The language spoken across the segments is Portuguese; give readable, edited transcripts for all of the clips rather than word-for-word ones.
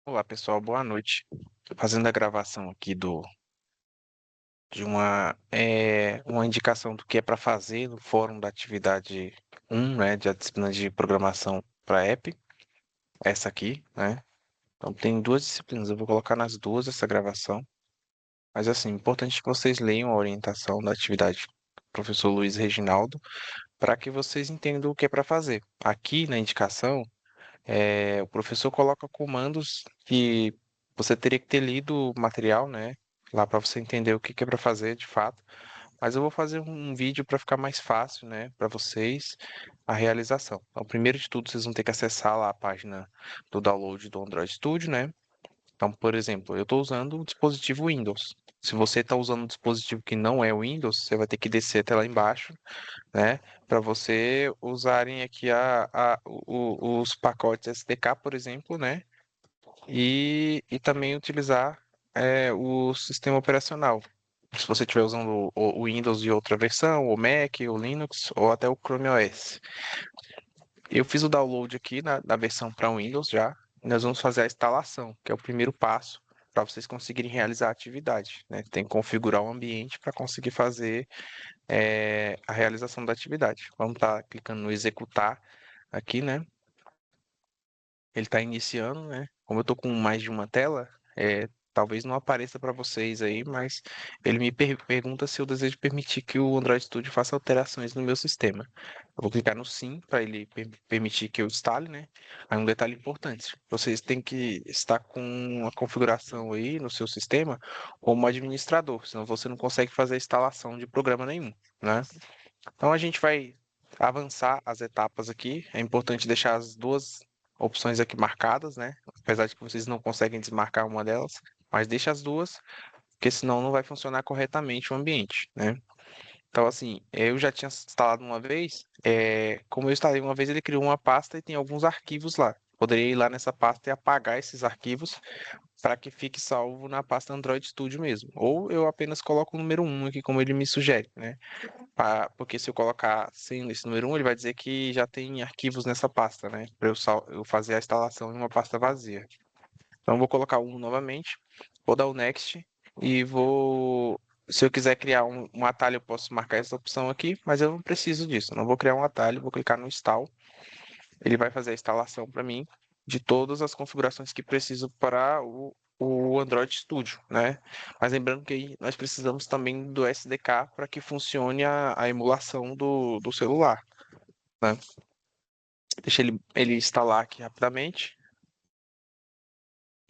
Olá, pessoal, boa noite. Estou fazendo a gravação aqui de uma indicação do que é para fazer no fórum da atividade 1, né, de a disciplina de programação para app, essa aqui, né? Então tem duas disciplinas, eu vou colocar nas duas essa gravação. Mas assim, importante que vocês leiam a orientação da atividade do professor Luiz Reginaldo, para que vocês entendam o que é para fazer. Aqui na indicação, o professor coloca comandos que você teria que ter lido o material, né? Lá para você entender o que que é para fazer de fato. Mas eu vou fazer um vídeo para ficar mais fácil, né, para vocês a realização. Então, primeiro de tudo, vocês vão ter que acessar lá a página do download do Android Studio, né? Então, por exemplo, eu estou usando o dispositivo Windows. Se você está usando um dispositivo que não é o Windows, você vai ter que descer até lá embaixo, né? Para você usarem aqui os pacotes SDK, por exemplo, né? E também utilizar o sistema operacional. Se você estiver usando o Windows de outra versão, o Mac, o Linux ou até o Chrome OS. Eu fiz o download aqui na versão para Windows já. E nós vamos fazer a instalação, que é o primeiro passo para vocês conseguirem realizar a atividade, né? Tem que configurar o ambiente para conseguir fazer a realização da atividade. Vamos estar clicando no executar aqui, né? Ele está iniciando, né? Como eu estou com mais de uma tela, talvez não apareça para vocês aí, mas ele me pergunta se eu desejo permitir que o Android Studio faça alterações no meu sistema. Eu vou clicar no sim para ele permitir que eu instale, né? Aí um detalhe importante, vocês têm que estar com a configuração aí no seu sistema como administrador, senão você não consegue fazer a instalação de programa nenhum, né? Então a gente vai avançar as etapas aqui. É importante deixar as duas opções aqui marcadas, né? Apesar de que vocês não conseguem desmarcar uma delas, mas deixa as duas, porque senão não vai funcionar corretamente o ambiente, né? Então, assim, eu já tinha instalado uma vez, como eu instalei uma vez, ele criou uma pasta e tem alguns arquivos lá. Poderia ir lá nessa pasta e apagar esses arquivos para que fique salvo na pasta Android Studio mesmo. Ou eu apenas coloco o número um aqui, como ele me sugere, né? Porque se eu colocar sem esse número um, ele vai dizer que já tem arquivos nessa pasta, né? Para eu fazer a instalação em uma pasta vazia. Então, eu vou colocar um novamente, vou dar o next e vou. Se eu quiser criar um atalho, eu posso marcar essa opção aqui, mas eu não preciso disso. Eu não vou criar um atalho, vou clicar no install. Ele vai fazer a instalação para mim de todas as configurações que preciso para o Android Studio, né? Mas lembrando que aí nós precisamos também do SDK para que funcione a emulação do celular, né? Deixa ele instalar aqui rapidamente.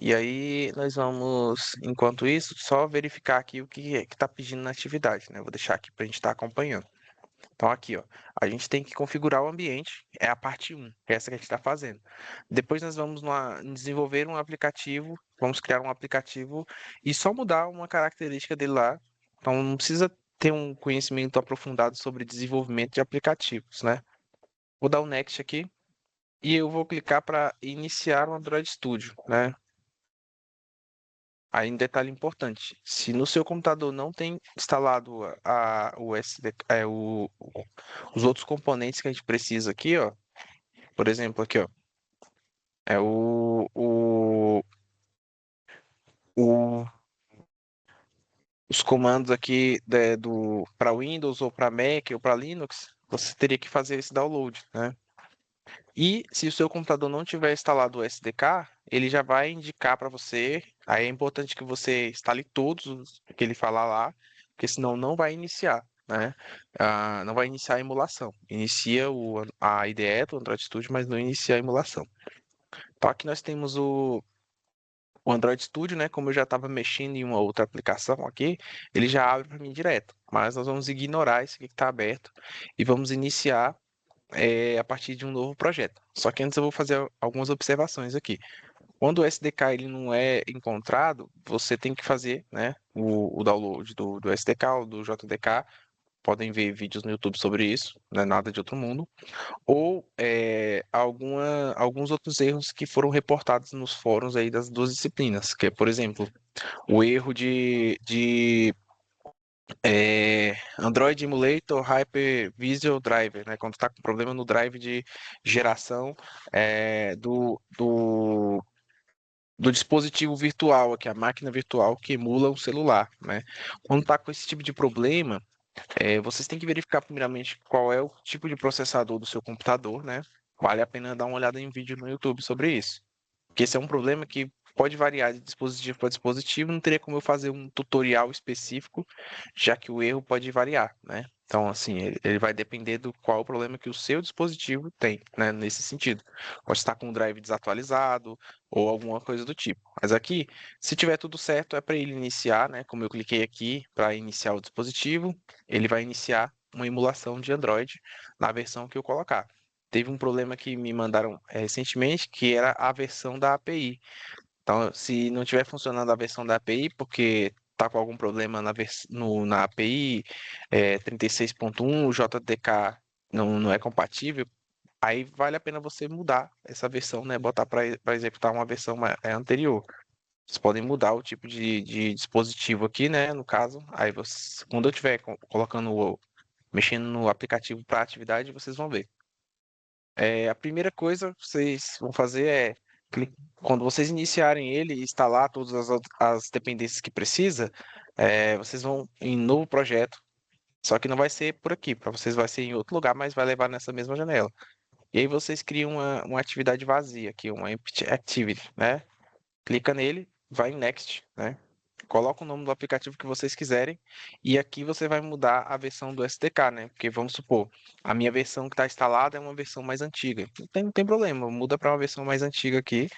E aí nós vamos, enquanto isso, só verificar aqui o que está pedindo na atividade, né? Vou deixar aqui para a gente estar acompanhando. Então aqui, ó, a gente tem que configurar o ambiente, é a parte um, que é essa que a gente está fazendo. Depois nós vamos desenvolver um aplicativo, vamos criar um aplicativo e só mudar uma característica dele lá. Então não precisa ter um conhecimento aprofundado sobre desenvolvimento de aplicativos, né? Vou dar o next aqui e eu vou clicar para iniciar o Android Studio, né? Aí um detalhe importante, se no seu computador não tem instalado o SD, os outros componentes que a gente precisa aqui, ó, por exemplo, aqui, ó, é o- os comandos aqui do para Windows ou para Mac ou para Linux, você teria que fazer esse download, né? E se o seu computador não tiver instalado o SDK, ele já vai indicar para você. Aí é importante que você instale todos os que ele falar lá, porque senão não vai iniciar, né? Não vai iniciar a emulação. Inicia a IDE do Android Studio, mas não inicia a emulação. Então aqui nós temos o Android Studio, né? Como eu já estava mexendo em uma outra aplicação aqui, ele já abre para mim direto. Mas nós vamos ignorar esse aqui que está aberto e vamos iniciar a partir de um novo projeto. Só que antes eu vou fazer algumas observações aqui. Quando o SDK ele não é encontrado, você tem que fazer, né, o download do SDK ou do JDK. Podem ver vídeos no YouTube sobre isso, não é nada de outro mundo. Ou alguns outros erros que foram reportados nos fóruns aí das duas disciplinas, que é, por exemplo, o erro de Android Emulator Hyper-Visual Driver, né? Quando está com problema no drive de geração do do dispositivo virtual aqui, a máquina virtual que emula um celular, né? Quando está com esse tipo de problema, vocês têm que verificar primeiramente qual é o tipo de processador do seu computador, né? Vale a pena dar uma olhada em vídeo no YouTube sobre isso. Porque esse é um problema que pode variar de dispositivo para dispositivo, não teria como eu fazer um tutorial específico, já que o erro pode variar, né? Então, assim, ele vai depender do qual o problema que o seu dispositivo tem, né? Nesse sentido. Pode estar com o drive desatualizado ou alguma coisa do tipo. Mas aqui, se tiver tudo certo, é para ele iniciar, né? Como eu cliquei aqui para iniciar o dispositivo, ele vai iniciar uma emulação de Android na versão que eu colocar. Teve um problema que me mandaram recentemente, que era a versão da API. Então, se não estiver funcionando a versão da API, porque está com algum problema na API 36.1, o JDK não é compatível, aí vale a pena você mudar essa versão, né? Botar para executar uma versão anterior. Vocês podem mudar o tipo de dispositivo aqui, né? No caso, aí quando eu estiver mexendo no aplicativo para atividade, vocês vão ver. A primeira coisa que vocês vão fazer é, quando vocês iniciarem ele e instalar todas as dependências que precisa, vocês vão em novo projeto, só que não vai ser por aqui, para vocês vai ser em outro lugar, mas vai levar nessa mesma janela. E aí vocês criam uma atividade vazia aqui, uma empty activity, né? Clica nele, vai em Next, né? Coloca o nome do aplicativo que vocês quiserem e aqui você vai mudar a versão do SDK, né? Porque vamos supor, a minha versão que está instalada é uma versão mais antiga. Não tem problema, muda para uma versão mais antiga aqui,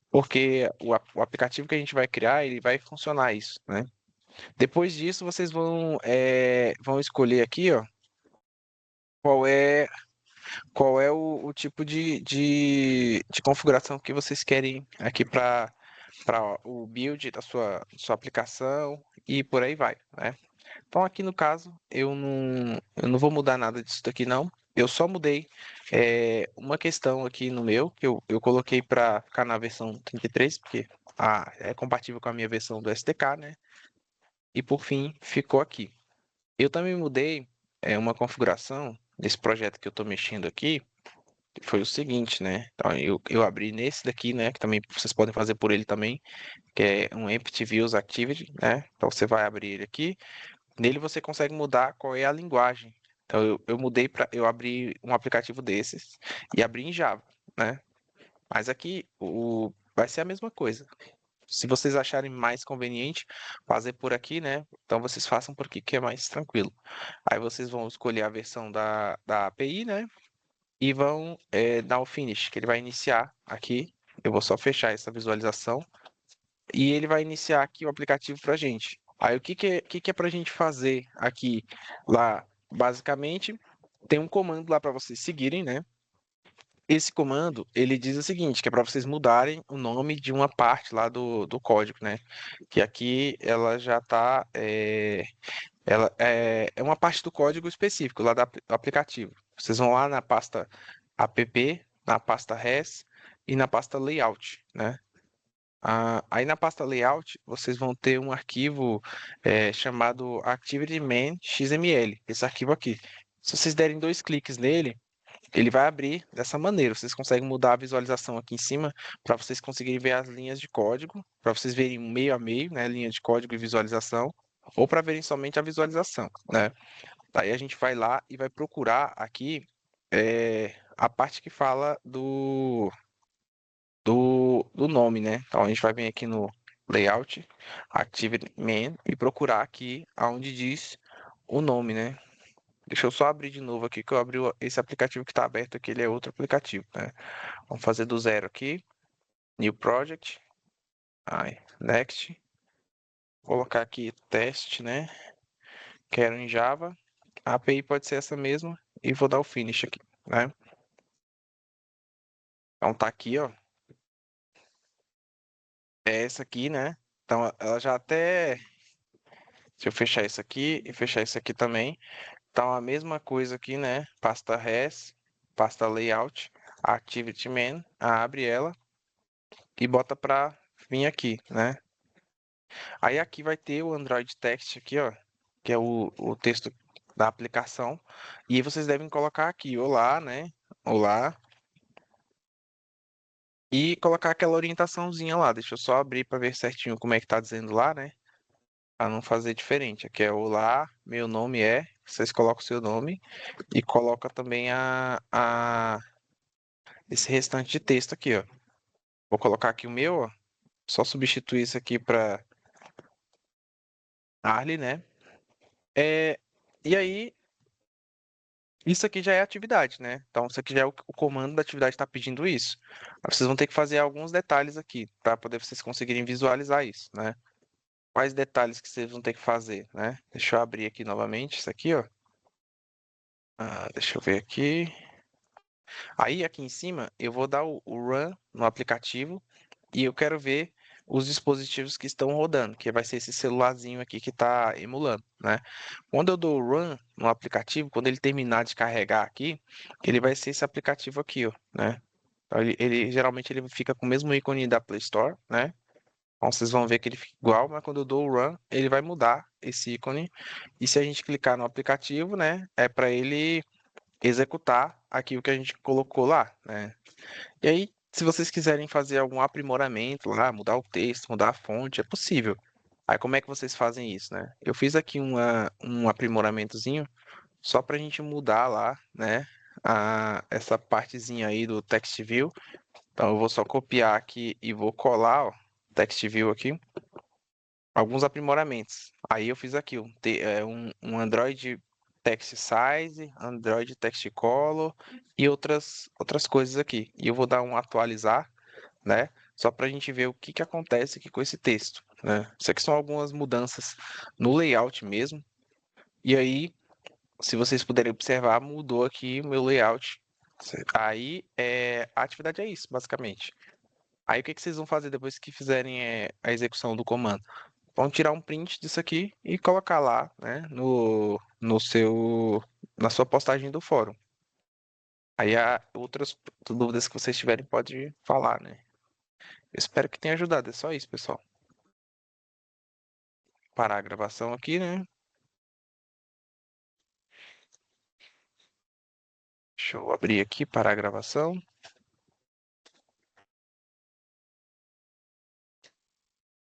porque o aplicativo que a gente vai criar, ele vai funcionar isso, né? Depois disso, vocês vão escolher aqui, ó, qual é, qual é o tipo de configuração que vocês querem aqui para o build da sua aplicação e por aí vai, né? Então aqui no caso eu não vou mudar nada disso daqui não. Eu só mudei uma questão aqui no meu que eu coloquei para ficar na versão 33 porque é compatível com a minha versão do SDK, né? E por fim ficou aqui. Eu também mudei uma configuração desse projeto que eu estou mexendo aqui. Que foi o seguinte, né? Então, eu abri nesse daqui, né? Que também vocês podem fazer por ele também, que é um Empty Views Activity, né? Então você vai abrir ele aqui. Nele você consegue mudar qual é a linguagem. Então eu mudei para eu abri um aplicativo desses e abri em Java, né? Mas aqui vai ser a mesma coisa. Se vocês acharem mais conveniente fazer por aqui, né? Então vocês façam por aqui que é mais tranquilo. Aí vocês vão escolher a versão da API, né? E vão dar o finish, que ele vai iniciar aqui. Eu vou só fechar essa visualização e ele vai iniciar aqui o aplicativo para a gente. Aí o que é para a gente fazer aqui? Lá, basicamente, tem um comando lá para vocês seguirem, né? Esse comando, ele diz o seguinte, que é para vocês mudarem o nome de uma parte lá do código, né? Que aqui ela já está, ela é uma parte do código específico lá do aplicativo. Vocês vão lá na pasta app, na pasta res e na pasta layout, né? Aí na pasta layout, vocês vão ter um arquivo chamado ActivityMan.xml, esse arquivo aqui. Se vocês derem dois cliques nele, ele vai abrir dessa maneira. Vocês conseguem mudar a visualização aqui em cima para vocês conseguirem ver as linhas de código, para vocês verem meio a meio, né, linha de código e visualização, ou para verem somente a visualização, né? Daí a gente vai lá e vai procurar aqui a parte que fala do nome, né? Então a gente vai vir aqui no Layout, Activity Man e procurar aqui aonde diz o nome, né? Deixa eu só abrir de novo aqui, que eu abri esse aplicativo que está aberto aqui, ele é outro aplicativo, né? Vamos fazer do zero aqui, New Project, aí, Next, colocar aqui teste, né? Quero em Java, a API pode ser essa mesma e vou dar o Finish aqui, né? Então tá aqui, ó, é essa aqui, né? Então ela já até se eu fechar isso aqui e fechar isso aqui também, tá a mesma coisa aqui, né? Pasta res, pasta layout, activity man, abre ela e bota para vir aqui, né? Aí aqui vai ter o Android Text aqui, ó, que é o texto da aplicação. E aí vocês devem colocar aqui, olá, né? Olá. e colocar aquela orientaçãozinha lá. Deixa eu só abrir para ver certinho como é que tá dizendo lá, né? Para não fazer diferente. Aqui é olá, meu nome é. Vocês colocam o seu nome e coloca também esse restante de texto aqui, ó. Vou colocar aqui o meu, ó. Só substituir isso aqui para Arli, né? É, e aí, isso aqui já é atividade, né? Então, isso aqui já é o comando da atividade está pedindo isso. Mas vocês vão ter que fazer alguns detalhes aqui para poder vocês conseguirem visualizar isso, né? Quais detalhes que vocês vão ter que fazer, né? Deixa eu abrir aqui novamente isso aqui, ó. Deixa eu ver aqui. Aí aqui em cima eu vou dar o run no aplicativo e eu quero ver os dispositivos que estão rodando, que vai ser esse celularzinho aqui que está emulando, né? Quando eu dou o run no aplicativo, quando ele terminar de carregar aqui, ele vai ser esse aplicativo aqui, ó, né? Então, geralmente ele fica com o mesmo ícone da Play Store, né? Então vocês vão ver que ele fica igual, mas quando eu dou o run, ele vai mudar esse ícone. E se a gente clicar no aplicativo, né, é para ele executar aquilo que a gente colocou lá, né? E aí, se vocês quiserem fazer algum aprimoramento lá, mudar o texto, mudar a fonte, é possível. Aí, como é que vocês fazem isso, né? Eu fiz aqui um aprimoramentozinho só para a gente mudar lá, né? Essa partezinha aí do text view. Então, eu vou só copiar aqui e vou colar, ó, text view aqui, alguns aprimoramentos. Aí eu fiz aqui um Android Text Size, Android Text Color e outras coisas aqui. E eu vou dar um atualizar, né? Só para a gente ver o que que acontece aqui com esse texto, né? Isso aqui são algumas mudanças no layout mesmo. E aí, se vocês puderem observar, mudou aqui o meu layout. Aí, a atividade é isso, basicamente. Aí, o que que vocês vão fazer depois que fizerem a execução do comando? Vão tirar um print disso aqui e colocar lá, né, na sua postagem do fórum. Aí há outras dúvidas que vocês tiverem, pode falar, né? Eu espero que tenha ajudado. É só isso, pessoal. Parar a gravação aqui, né? Deixa eu abrir aqui, parar a gravação.